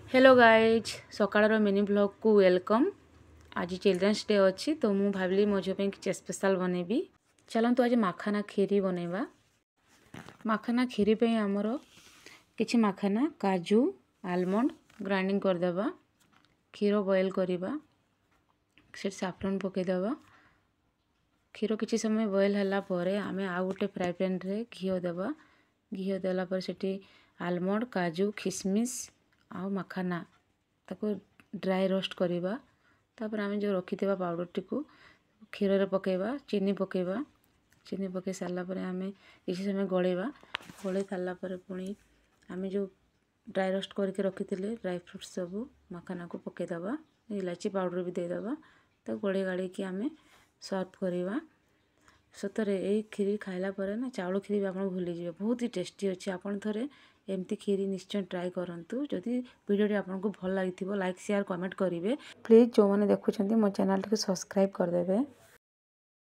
Hello guys सकाळर mini blog को welcome. आज children's day अच्छी तो मुझे भाविली मो झील किसी स्पेशल बनैबी। चलतु आज माखना खीरी बनैबा। माखना खीरी पे आमर किछि माखना काजू आलमंड ग्राइंडिंग करदेबा, क्षीर बॉयल करवा, से साफरन पकईदेबा। क्षीर किछि समय बॉयल होला परे आमे आ गोटे फ्राए पैन रे घी देबा। घी देला पर सेठी आलमंड काजू किशमिश आउ माखना ताको ड्राई रोस्ट करवा। तापर आमे जो रखिथिबा पाउडर टिको क्षीर रे पकेबा, चीनी पकेबा। चीनी पकई सारा पर आमे किसी समय गलेबा। गले सारा पर पुणी आमे जो ड्राई रोस्ट करके रखिथिले ड्राई फ्रूट्स सब माखना को पकईदेबा, इलायची पाउडर भी देदेबा। तो गले गाड़ी की आमे सर्व करवा। सतरे यही खीरी खाइला पर ना चाउल खीरी भी आप भूली जाए, बहुत ही टेस्टी अच्छे। आपन थरे एमती खीरी निश्चय ट्राई करंतु। जदि वीडियो आपको भल लगी लाइक शेयर कमेंट करेंगे। प्लीज जो मैंने देखुं मो चैनल को सब्सक्राइब करदेवे।